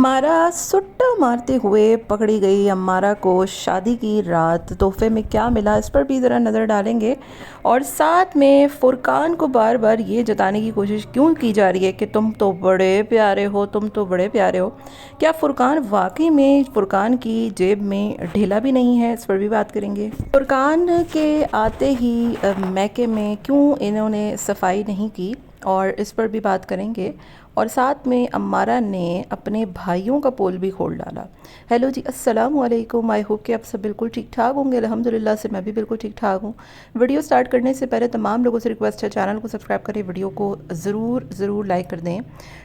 अम्मारा सुट्टा मारते हुए पकड़ी गई। अम्मारा को शादी की रात तोहफे में क्या मिला, इस पर भी ज़रा नज़र डालेंगे। और साथ में फुरकान को बार बार ये जताने की कोशिश क्यों की जा रही है कि तुम तो बड़े प्यारे हो, तुम तो बड़े प्यारे हो। क्या फुरकान वाकई में, फुरकान की जेब में ढीला भी नहीं है, इस पर भी बात करेंगे। फुरकान के आते ही मैके में क्यों इन्होंने सफाई नहीं की, और इस पर भी बात करेंगे। और साथ में अम्मारा ने अपने भाइयों का पोल भी खोल डाला। हेलो जी, अस्सलाम वालेकुम। आई होप कि आप सब बिल्कुल ठीक ठाक होंगे। अल्हम्दुलिल्लाह से मैं भी बिल्कुल ठीक ठाक हूँ। वीडियो स्टार्ट करने से पहले तमाम लोगों से रिक्वेस्ट है, चैनल को सब्सक्राइब करें, वीडियो को ज़रूर लाइक कर दें।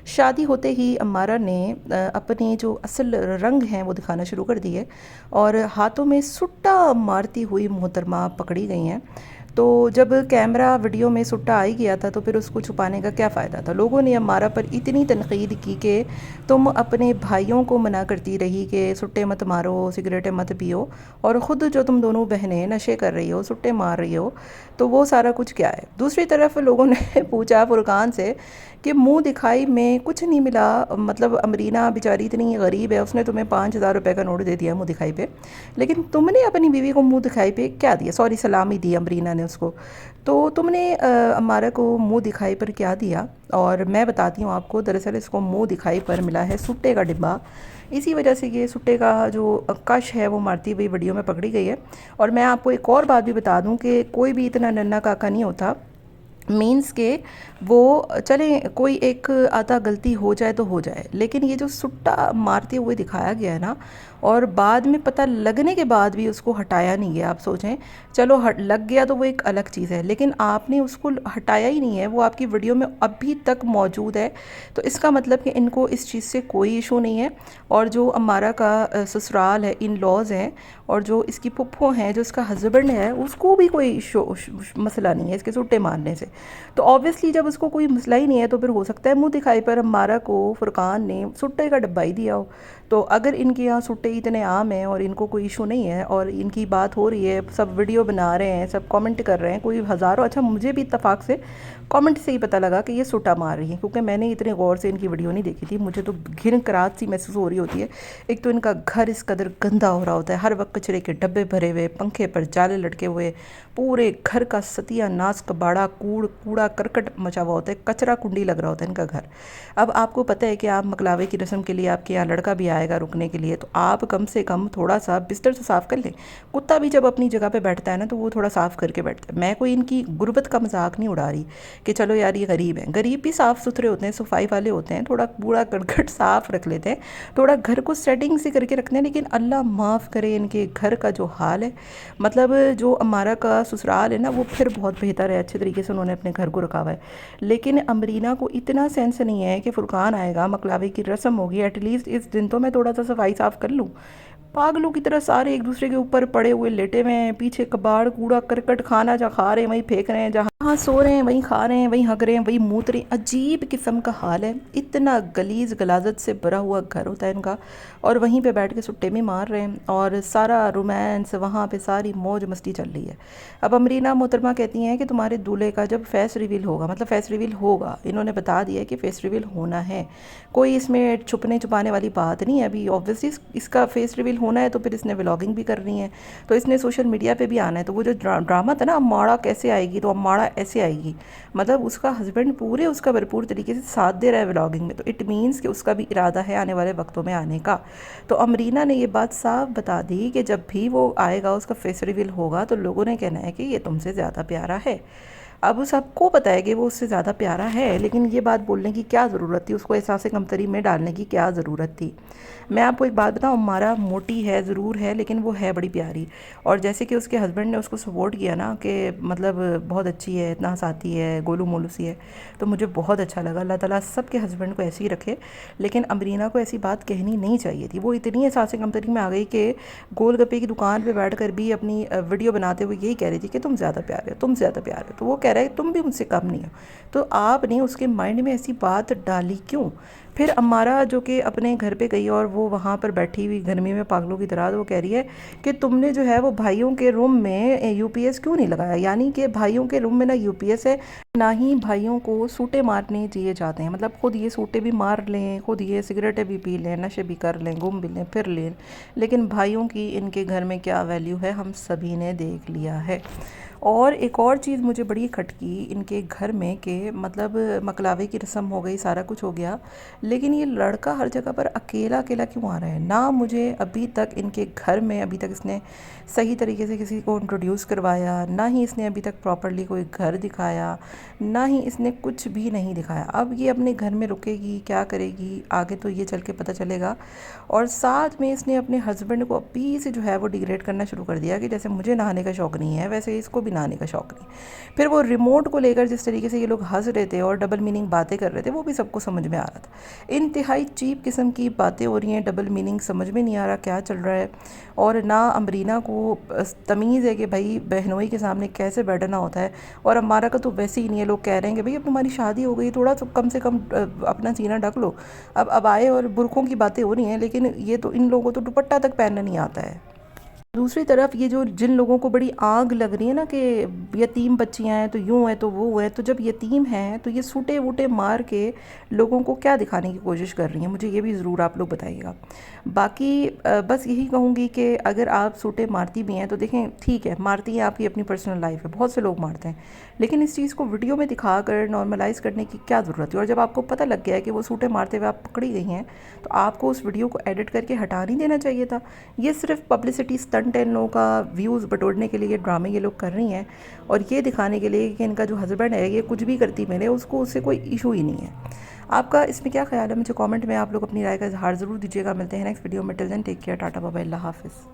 शादी होते ही अम्मारा ने अपने जो असल रंग हैं वो दिखाना शुरू कर दिए, और हाथों में सुट्टा मारती हुई मोहतरमा पकड़ी गई हैं। तो जब कैमरा वीडियो में सुट्टा आ ही गया था तो फिर उसको छुपाने का क्या फ़ायदा था। लोगों ने अम्मारा पर इतनी तनकीद की कि तुम अपने भाइयों को मना करती रही कि सुट्टे मत मारो, सिगरेटें मत पियो, और ख़ुद जो तुम दोनों बहनें नशे कर रही हो, सुट्टे मार रही हो, तो वो सारा कुछ क्या है। दूसरी तरफ लोगों ने पूछा फुरकान से कि मुंह दिखाई में कुछ नहीं मिला, मतलब अमरीना बेचारी इतनी गरीब है, उसने तुम्हें 5,000 रुपये का नोट दे दिया मुंह दिखाई पे, लेकिन तुमने अपनी बीवी को मुंह दिखाई पे क्या दिया, सॉरी सलामी दी अमरीना ने उसको। तो तुमने अम्मारा को मुंह दिखाई पर क्या दिया, और मैं बताती हूँ आपको। दरअसल इसको मुंह दिखाई पर मिला है सुट्टे का डिब्बा। इसी वजह से ये सुट्टे का जो कश है वो मारती हुई वीडियो में पकड़ी गई है। और मैं आपको एक और बात भी बता दूं कि कोई भी इतना नन्ना काका नहीं होता, मीन्स के वो चले कोई एक आधा गलती हो जाए तो हो जाए, लेकिन ये जो सुट्टा मारते हुए दिखाया गया है ना, और बाद में पता लगने के बाद भी उसको हटाया नहीं गया। आप सोचें, चलो हट लग गया तो वो एक अलग चीज़ है, लेकिन आपने उसको हटाया ही नहीं है, वो आपकी वीडियो में अभी तक मौजूद है। तो इसका मतलब कि इनको इस चीज़ से कोई इशू नहीं है। और जो अम्मारा का ससुराल है, इन लॉज हैं, और जो इसकी पुप्पो हैं, जो इसका हस्बैंड है, उसको भी कोई मसला नहीं है इसके सुट्टे मारने से। तो ऑब्वियसली जब उसको कोई मसला ही नहीं है तो फिर हो सकता है मुंह दिखाई पर अम्मारा को फुरकान ने सुट्टे का डब्बा ही दिया हो। तो अगर इनके यहाँ सुट्टे इतने आम हैं और इनको कोई इशू नहीं है, और इनकी बात हो रही है, सब वीडियो बना रहे हैं, सब कमेंट कर रहे हैं, कोई हज़ारों, अच्छा मुझे भी इत्तेफाक से कमेंट से ही पता लगा कि ये सुट्टा मार रही है, क्योंकि मैंने इतने गौर से इनकी वीडियो नहीं देखी थी। मुझे तो घिन कराहत सी महसूस हो रही होती है। एक तो इनका घर इस कदर गंदा हो रहा होता है, हर वक्त कचरे के डब्बे भरे हुए, पंखे पर जाले लटके हुए, पूरे घर का सत्यानाश कबाड़ा कूड़ा करकट मचा हुआ होता है, कचरा कुंडी लग रहा होता है इनका घर। अब आपको पता है कि आप मकलावे की रस्म के लिए आपके यहाँ लड़का भी आएगा रुकने के लिए, तो आप कम से कम थोड़ा सा बिस्तर से साफ़ कर लें। कुत्ता भी जब अपनी जगह पे बैठता है ना, तो वो थोड़ा साफ़ करके बैठता है। मैं कोई इनकी गुर्बत का मजाक नहीं उड़ा रही कि चलो यार ये गरीब हैं, गरीब भी साफ़ सुथरे होते हैं, सफाई वाले होते हैं, थोड़ा कूड़ा करकट साफ़ रख लेते हैं, थोड़ा घर को सेटिंग से करके रखते हैं। लेकिन अल्लाह माफ़ करे इनके घर का जो हाल है, मतलब जो अम्मारा का ससुराल है ना, वो फिर बहुत बेहतर है, अच्छे तरीके से उन्होंने अपने घर को रखा हुआ है। लेकिन अमरीना को इतना सेंस नहीं है कि फुरकान आएगा, मकलावे की रस्म होगी, एटलीस्ट इस दिन तो मैं थोड़ा सा सफाई साफ़ कर लूँ। पागलों की तरह सारे एक दूसरे के ऊपर पड़े हुए लेटे हुए हैं, पीछे कबाड़ कूड़ा करकट, खाना जहाँ खा रहे हैं वहीं फेंक रहे हैं, जहाँ सो रहे हैं वहीं खा रहे हैं, वहीं हग रहे हैं, वहीं मूत रहे हैं। अजीब किस्म का हाल है। इतना गलीज गलाजत से भरा हुआ घर होता है इनका, और वहीं पे बैठ के सुट्टे में मार रहे हैं, और सारा रोमांस वहाँ पे, सारी मौज मस्ती चल रही है। अब अमरीना मोहतरमा कहती हैं कि तुम्हारे दूल्हे का जब फेस रिवील होगा, मतलब फेस रिवील होगा, इन्होंने बता दिया है कि फेस रिवील होना है, कोई इसमें छुपने छुपाने वाली बात नहीं है। अभी ऑब्वियसली इसका फेस रिवील होना है तो फिर इसने व्लॉगिंग भी करनी है, तो इसने सोशल मीडिया पे भी आना है। तो वो जो ड्रामा था ना, अम्माड़ा कैसे आएगी तो अम्माड़ा ऐसे आएगी, मतलब उसका हस्बैंड पूरे उसका भरपूर तरीके से साथ दे रहा है व्लॉगिंग में, तो इट मीन्स कि उसका भी इरादा है आने वाले वक्तों में आने का। तो अमरीना ने ये बात साफ बता दी कि जब भी वो आएगा, उसका फेस रिवील होगा, तो लोगों ने कहना है कि ये तुमसे ज़्यादा प्यारा है। अब सबको पता है कि वो उससे ज़्यादा प्यारा है, लेकिन ये बात बोलने की क्या ज़रूरत थी, उसको एहसास कमतरी में डालने की क्या ज़रूरत थी। मैं आपको एक बात बताऊँ, अम्मारा मोटी है ज़रूर है, लेकिन वो है बड़ी प्यारी। और जैसे कि उसके हस्बैंड ने उसको सपोर्ट किया ना कि मतलब बहुत अच्छी है, इतना हंसाती है, गोलू मोलू सी है, तो मुझे बहुत अच्छा लगा। अल्लाह ताला सब के हस्बैंड को ऐसे ही रखे। लेकिन अमरीना को ऐसी बात कहनी नहीं चाहिए थी। वो इतनी एहसास कमतरी में आ गई कि गोलगप्पे की दुकान पर बैठ कर भी अपनी वीडियो बनाते हुए यही कह रही थी कि तुम ज़्यादा प्यारे हो, तुम ज़्यादा प्यारे हो। तो वो कह रहा है तुम भी मुझसे कम नहीं हो। तो आपने उसके माइंड में ऐसी बात डाली क्यों? پھر امارہ جو کہ اپنے گھر پہ گئی اور وہ وہاں پر بیٹھی ہوئی گرمی میں پاگلوں کی طرح، وہ کہہ رہی ہے کہ تم نے جو ہے وہ بھائیوں کے روم میں یو پی ایس کیوں نہیں لگایا، یعنی کہ بھائیوں کے روم میں نہ یو پی ایس ہے، نہ ہی بھائیوں کو سوٹے مارنے دیے جاتے ہیں، مطلب خود یہ سوٹے بھی مار لیں، خود یہ سگریٹیں بھی پی لیں، نشے بھی کر لیں، گھوم بھی لیں، پھر لیں، لیکن بھائیوں کی ان کے گھر میں کیا ویلیو ہے ہم سبھی نے دیکھ لیا ہے۔ اور ایک اور چیز مجھے بڑی کھٹکی ان کے گھر میں کہ مطلب مکلاوے کی رسم ہو گئی، سارا کچھ ہو گیا، لیکن یہ لڑکا ہر جگہ پر اکیلا اکیلا کیوں آ رہا ہے؟ نہ مجھے ابھی تک ان کے گھر میں ابھی تک اس نے صحیح طریقے سے کسی کو انٹروڈیوس کروایا، نہ ہی اس نے ابھی تک پراپرلی کوئی گھر دکھایا، نہ ہی اس نے کچھ بھی نہیں دکھایا۔ اب یہ اپنے گھر میں رکے گی، کیا کرے گی آگے تو یہ چل کے پتہ چلے گا۔ اور ساتھ میں اس نے اپنے ہسبینڈ کو ابھی سے جو ہے وہ ڈیگریڈ کرنا شروع کر دیا کہ جیسے مجھے نہانے کا شوق نہیں ہے ویسے اس کو بھی نہانے کا شوق نہیں۔ پھر وہ ریموٹ کو لے کر جس طریقے سے یہ لوگ ہنس رہے تھے اور ڈبل میننگ باتیں کر رہے تھے، وہ بھی سب کو سمجھ میں آ رہا تھا۔ انتہائی چیپ قسم کی باتیں ہو رہی ہیں، ڈبل میننگ سمجھ میں نہیں آ رہا کیا چل رہا ہے، اور نہ امبرینا کو تمیز ہے کہ بھائی بہنوئی کے سامنے کیسے بیٹھنا ہوتا ہے، اور امارہ کا تو ویسے ہی نہیں ہے۔ لوگ کہہ رہے ہیں کہ بھئی اب تمہاری شادی ہو گئی، تھوڑا کم سے کم اپنا سینہ ڈھک لو۔ اب آئے اور برقعوں کی باتیں ہو رہی ہیں، لیکن یہ تو ان لوگوں کو تو دوپٹہ تک پہننا نہیں آتا ہے۔ دوسری طرف یہ جو جن لوگوں کو بڑی آگ لگ رہی ہے نا کہ یتیم بچیاں ہیں تو یوں ہے تو وہ ہے، تو جب یتیم ہیں تو یہ سوٹے ووٹے مار کے لوگوں کو کیا دکھانے کی کوشش کر رہی ہیں، مجھے یہ بھی ضرور آپ لوگ بتائیے گا۔ باقی بس یہی کہوں گی کہ اگر آپ سوٹے مارتی بھی ہیں تو دیکھیں ٹھیک ہے، مارتی ہیں، آپ کی اپنی پرسنل لائف ہے، بہت سے لوگ مارتے ہیں، لیکن اس چیز کو ویڈیو میں دکھا کر نارملائز کرنے کی کیا ضرورت ہے؟ اور جب آپ کو پتہ لگ گیا ہے کہ وہ سوٹے مارتے ہوئے آپ پکڑی گئی ہیں تو آپ کو اس ویڈیو کو ایڈٹ کر کے ہٹا نہیں دینا چاہیے تھا۔ یہ صرف پبلسٹی اسٹنٹ ہے، ان لوگوں کا ویوز بٹورنے کے لیے یہ ڈرامے یہ لوگ کر رہی ہیں، اور یہ دکھانے کے لیے کہ ان کا جو ہسبینڈ ہے یہ کچھ بھی کرتی ملے اس کو، اس سے کوئی ایشو ہی نہیں ہے۔ آپ کا اس میں کیا خیال ہے؟ مجھے کامنٹ میں آپ لوگ اپنی رائے کا اظہار ضرور دیجیے گا۔ ملتے ہیں نیکسٹ ویڈیو میں، till then take care, tata bye bye, اللہ حافظ۔